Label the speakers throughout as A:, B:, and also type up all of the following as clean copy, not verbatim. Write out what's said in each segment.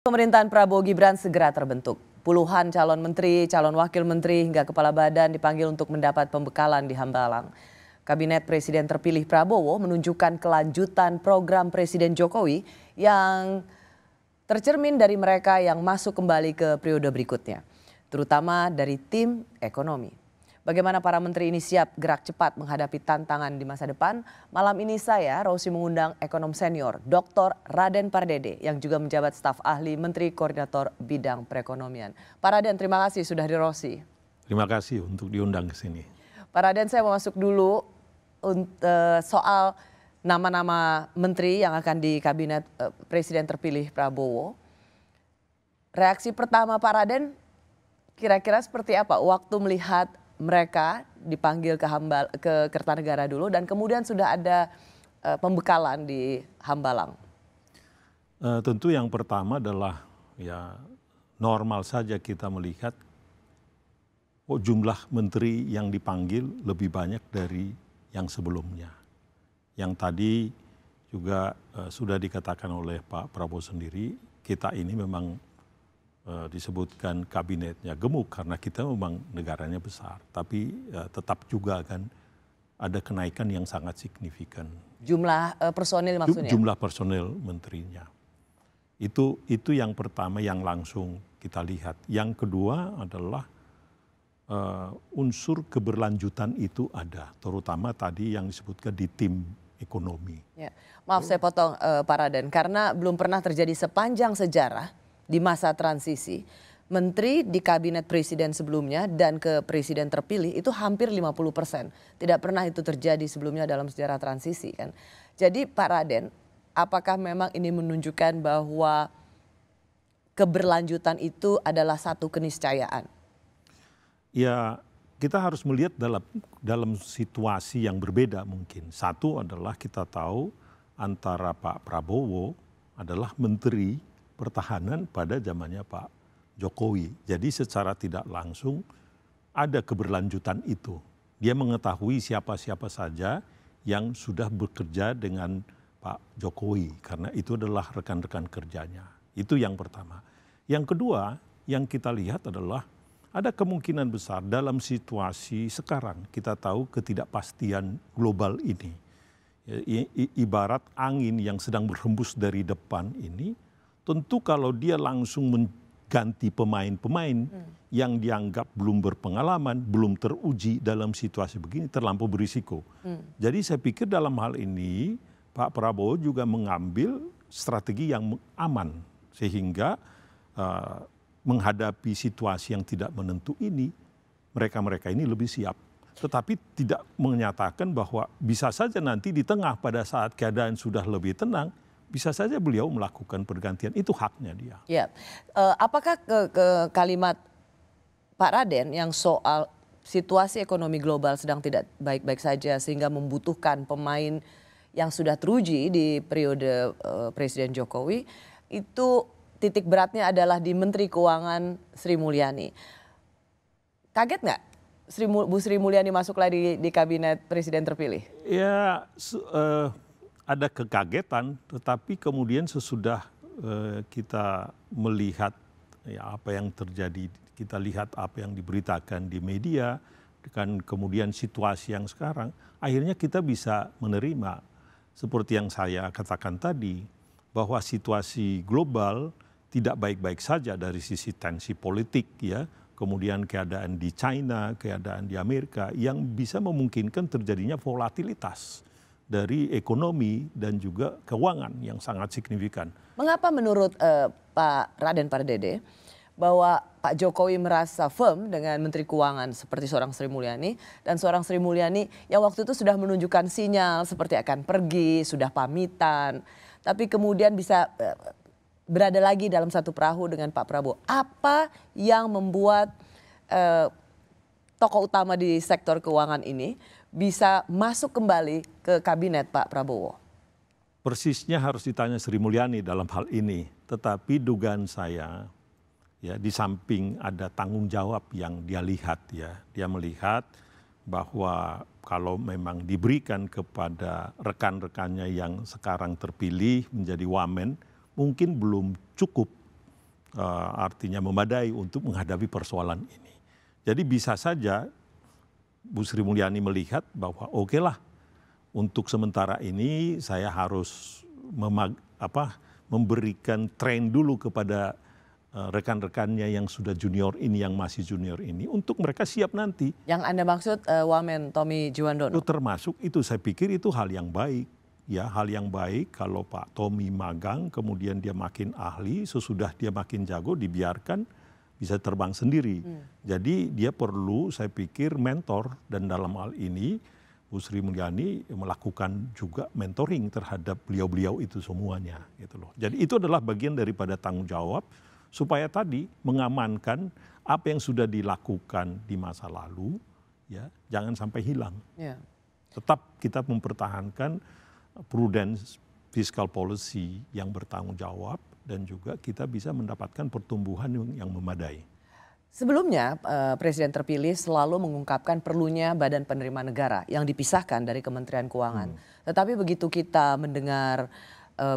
A: Pemerintahan Prabowo Gibran segera terbentuk. Puluhan calon menteri, calon wakil menteri hingga kepala badan dipanggil untuk mendapat pembekalan di Hambalang. Kabinet Presiden terpilih Prabowo menunjukkan kelanjutan program Presiden Jokowi yang tercermin dari mereka yang masuk kembali ke periode berikutnya, terutama dari tim ekonomi. Bagaimana para menteri ini siap gerak cepat menghadapi tantangan di masa depan? Malam ini saya, Rosi, mengundang ekonom senior Dr. Raden Pardede yang juga menjabat staf ahli Menteri Koordinator Bidang Perekonomian. Pak Raden, terima kasih sudah di Rosi.
B: Terima kasih untuk diundang ke sini.
A: Pak Raden, saya mau masuk dulu soal nama-nama menteri yang akan di Kabinet Presiden terpilih Prabowo. Reaksi pertama Pak Raden kira-kira seperti apa waktu melihat mereka dipanggil ke Kertanegara dulu dan kemudian sudah ada pembekalan di Hambalang?
B: Tentu yang pertama adalah ya normal saja kita melihat jumlah menteri yang dipanggil lebih banyak dari yang sebelumnya. Yang tadi juga sudah dikatakan oleh Pak Prabowo sendiri, kita ini memang disebutkan kabinetnya gemuk karena kita memang negaranya besar, tapi tetap juga kan ada kenaikan yang sangat signifikan.
A: Jumlah personil maksudnya?
B: Jumlah personil menterinya. Itu yang pertama yang langsung kita lihat. Yang kedua adalah unsur keberlanjutan itu ada, terutama tadi yang disebutkan di tim ekonomi.
A: Ya. Maaf saya potong Pak Raden, karena belum pernah terjadi sepanjang sejarah di masa transisi, menteri di kabinet presiden sebelumnya dan ke presiden terpilih itu hampir 50%. Tidak pernah itu terjadi sebelumnya dalam sejarah transisi kan. Jadi Pak Raden, apakah memang ini menunjukkan bahwa keberlanjutan itu adalah satu keniscayaan?
B: Ya, kita harus melihat dalam situasi yang berbeda mungkin. Satu adalah kita tahu antara Pak Prabowo adalah menteri pertahanan pada zamannya Pak Jokowi. Jadi secara tidak langsung ada keberlanjutan itu. Dia mengetahui siapa-siapa saja yang sudah bekerja dengan Pak Jokowi karena itu adalah rekan-rekan kerjanya. Itu yang pertama. Yang kedua yang kita lihat adalah ada kemungkinan besar dalam situasi sekarang kita tahu ketidakpastian global ini. Ibarat angin yang sedang berhembus dari depan ini, tentu kalau dia langsung mengganti pemain-pemain yang dianggap belum berpengalaman, belum teruji dalam situasi begini, terlampau berisiko. Jadi saya pikir dalam hal ini Pak Prabowo juga mengambil strategi yang aman sehingga menghadapi situasi yang tidak menentu ini, mereka-mereka ini lebih siap. Tetapi tidak menyatakan bahwa bisa saja nanti di tengah pada saat keadaan sudah lebih tenang, bisa saja beliau melakukan pergantian, itu haknya dia.
A: Ya, apakah ke kalimat Pak Raden yang soal situasi ekonomi global sedang tidak baik-baik saja sehingga membutuhkan pemain yang sudah teruji di periode Presiden Jokowi, itu titik beratnya adalah di Menteri Keuangan Sri Mulyani. Kaget nggak Bu Sri Mulyani masuk lagi di kabinet Presiden terpilih?
B: Ya, ada kekagetan, tetapi kemudian sesudah kita melihat ya, apa yang terjadi, kita lihat apa yang diberitakan di media, dengan kemudian situasi yang sekarang, akhirnya kita bisa menerima seperti yang saya katakan tadi, bahwa situasi global tidak baik-baik saja dari sisi tensi politik ya, kemudian keadaan di China, keadaan di Amerika yang bisa memungkinkan terjadinya volatilitas dari ekonomi dan juga keuangan yang sangat signifikan.
A: Mengapa menurut Pak Raden Pardede bahwa Pak Jokowi merasa firm dengan Menteri Keuangan seperti seorang Sri Mulyani dan seorang Sri Mulyani yang waktu itu sudah menunjukkan sinyal seperti akan pergi, sudah pamitan, tapi kemudian bisa berada lagi dalam satu perahu dengan Pak Prabowo. Apa yang membuat tokoh utama di sektor keuangan ini bisa masuk kembali ke kabinet Pak Prabowo?
B: Persisnya harus ditanya Sri Mulyani dalam hal ini. Tetapi dugaan saya, ya di samping ada tanggung jawab yang dia lihat ya. Dia melihat bahwa kalau memang diberikan kepada rekan-rekannya yang sekarang terpilih menjadi wamen, mungkin belum cukup artinya memadai untuk menghadapi persoalan ini. Jadi bisa saja Bu Sri Mulyani melihat bahwa oke lah, untuk sementara ini saya harus memberikan train dulu kepada rekan-rekannya yang sudah junior ini, yang masih junior ini, untuk mereka siap nanti.
A: Yang Anda maksud Wamen Tommy Juwandono?
B: Itu termasuk, itu saya pikir itu hal yang baik. Ya, hal yang baik kalau Pak Tommy magang, kemudian dia makin ahli, sesudah dia makin jago dibiarkan bisa terbang sendiri. Jadi dia perlu, saya pikir, mentor, dan dalam hal ini Bu Sri Mulyani melakukan juga mentoring terhadap beliau-beliau itu semuanya, gitu loh. Jadi itu adalah bagian daripada tanggung jawab supaya tadi mengamankan apa yang sudah dilakukan di masa lalu, ya, jangan sampai hilang. Yeah. Tetap kita mempertahankan prudence fiscal policy yang bertanggung jawab, dan juga kita bisa mendapatkan pertumbuhan yang memadai.
A: Sebelumnya Presiden terpilih selalu mengungkapkan perlunya Badan Penerimaan Negara yang dipisahkan dari Kementerian Keuangan. Tetapi begitu kita mendengar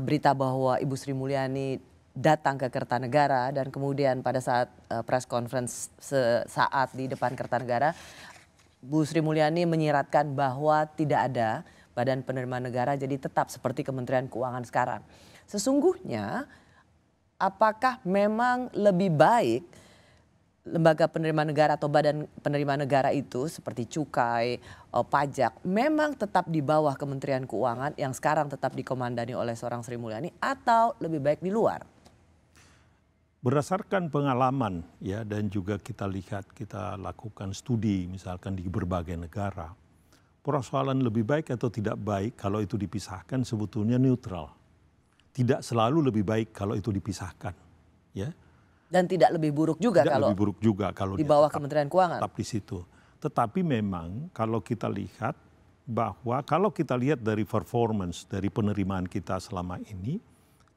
A: berita bahwa Ibu Sri Mulyani datang ke Kertanegara, dan kemudian pada saat press conference sesaat di depan Kertanegara, Bu Sri Mulyani menyiratkan bahwa tidak ada Badan Penerimaan Negara, jadi tetap seperti Kementerian Keuangan sekarang. Sesungguhnya apakah memang lebih baik lembaga penerimaan negara atau badan penerimaan negara itu seperti cukai, pajak memang tetap di bawah Kementerian Keuangan yang sekarang tetap dikomandani oleh seorang Sri Mulyani, atau lebih baik di luar?
B: Berdasarkan pengalaman, ya, dan juga kita lihat, kita lakukan studi misalkan di berbagai negara, persoalan lebih baik atau tidak baik kalau itu dipisahkan sebetulnya neutral. Tidak selalu lebih baik kalau itu dipisahkan, ya.
A: Dan tidak lebih buruk juga kalau di bawah Kementerian Keuangan.
B: Tetap di situ. Tetapi memang kalau kita lihat bahwa kalau kita lihat dari performance dari penerimaan kita selama ini,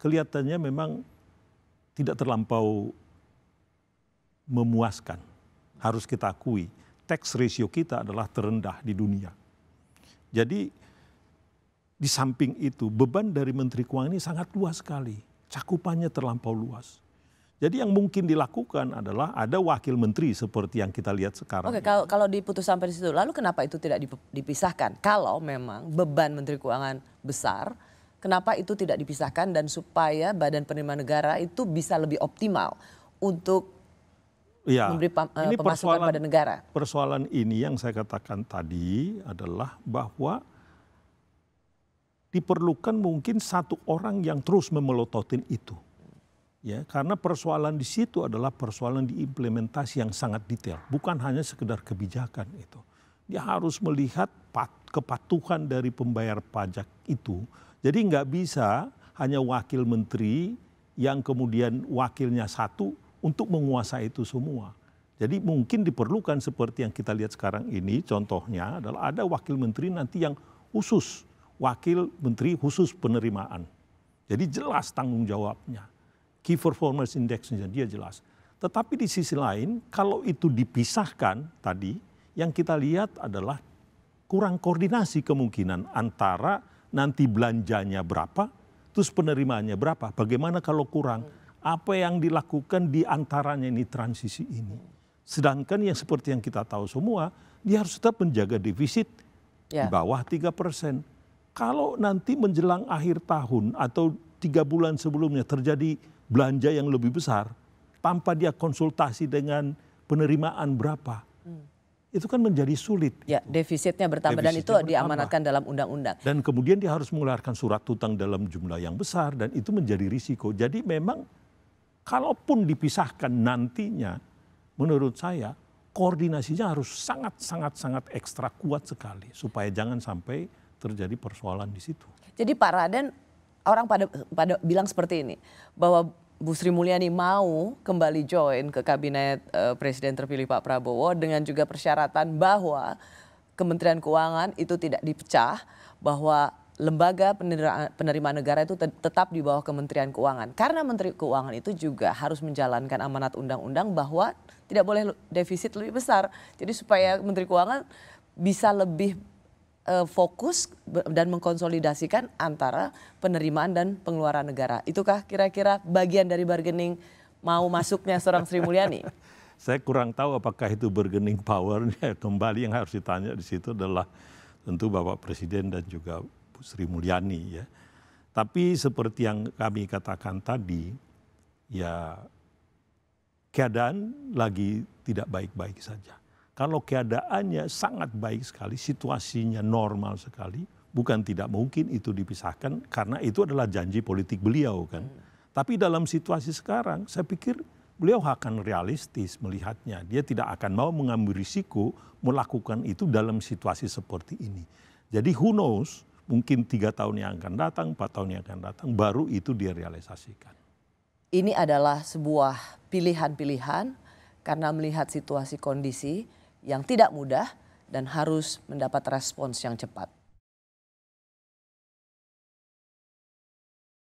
B: kelihatannya memang tidak terlampau memuaskan. Harus kita akui, tax ratio kita adalah terendah di dunia. Jadi di samping itu beban dari Menteri Keuangan ini sangat luas sekali, cakupannya terlampau luas. Jadi yang mungkin dilakukan adalah ada wakil menteri seperti yang kita lihat sekarang.
A: Oke, kalau diputus sampai di situ, lalu kenapa itu tidak dipisahkan? Kalau memang beban Menteri Keuangan besar, kenapa itu tidak dipisahkan dan supaya Badan Penerimaan Negara itu bisa lebih optimal untuk memberi pemasukan pada negara?
B: Persoalan ini yang saya katakan tadi adalah bahwa diperlukan mungkin satu orang yang terus memelototin itu. Ya, karena persoalan di situ adalah persoalan di implementasi yang sangat detail, bukan hanya sekedar kebijakan itu. Dia harus melihat kepatuhan dari pembayar pajak itu. Jadi nggak bisa hanya wakil menteri yang kemudian wakilnya satu untuk menguasai itu semua. Jadi mungkin diperlukan seperti yang kita lihat sekarang ini, contohnya adalah ada wakil menteri nanti yang khusus, wakil menteri khusus penerimaan. Jadi jelas tanggung jawabnya. Key Performance Index-nya dia jelas. Tetapi di sisi lain, kalau itu dipisahkan tadi, yang kita lihat adalah kurang koordinasi kemungkinan antara nanti belanjanya berapa, terus penerimaannya berapa. Bagaimana kalau kurang? Apa yang dilakukan di antaranya ini transisi ini. Sedangkan yang seperti yang kita tahu semua, dia harus tetap menjaga defisit di bawah 3%. Kalau nanti menjelang akhir tahun atau 3 bulan sebelumnya terjadi belanja yang lebih besar, tanpa dia konsultasi dengan penerimaan berapa, itu kan menjadi sulit.
A: Ya, defisitnya bertambah dan itu diamanatkan dalam undang-undang.
B: Dan kemudian dia harus mengeluarkan surat utang dalam jumlah yang besar dan itu menjadi risiko. Jadi memang kalaupun dipisahkan nantinya, menurut saya koordinasinya harus sangat ekstra kuat sekali supaya jangan sampai terjadi persoalan di situ.
A: Jadi Pak Raden, orang pada bilang seperti ini, bahwa Bu Sri Mulyani mau kembali join ke kabinet Presiden terpilih Pak Prabowo dengan juga persyaratan bahwa Kementerian Keuangan itu tidak dipecah, bahwa lembaga penerimaan negara itu tetap di bawah Kementerian Keuangan. Karena Menteri Keuangan itu juga harus menjalankan amanat undang-undang bahwa tidak boleh defisit lebih besar. Jadi supaya Menteri Keuangan bisa lebih fokus dan mengkonsolidasikan antara penerimaan dan pengeluaran negara. Itukah kira-kira bagian dari bargaining mau masuknya seorang Sri Mulyani?
B: Saya kurang tahu apakah itu bargaining power-nya. Kembali yang harus ditanya di situ adalah tentu Bapak Presiden dan juga Bu Sri Mulyani ya. Tapi seperti yang kami katakan tadi, ya keadaan lagi tidak baik-baik saja. Kalau keadaannya sangat baik sekali, situasinya normal sekali, bukan tidak mungkin itu dipisahkan karena itu adalah janji politik beliau kan. Tapi dalam situasi sekarang saya pikir beliau akan realistis melihatnya. Dia tidak akan mau mengambil risiko melakukan itu dalam situasi seperti ini. Jadi who knows, mungkin 3 tahun yang akan datang, 4 tahun yang akan datang, baru itu dia realisasikan.
A: Ini adalah sebuah pilihan-pilihan karena melihat situasi kondisi yang tidak mudah dan harus mendapat respons yang cepat.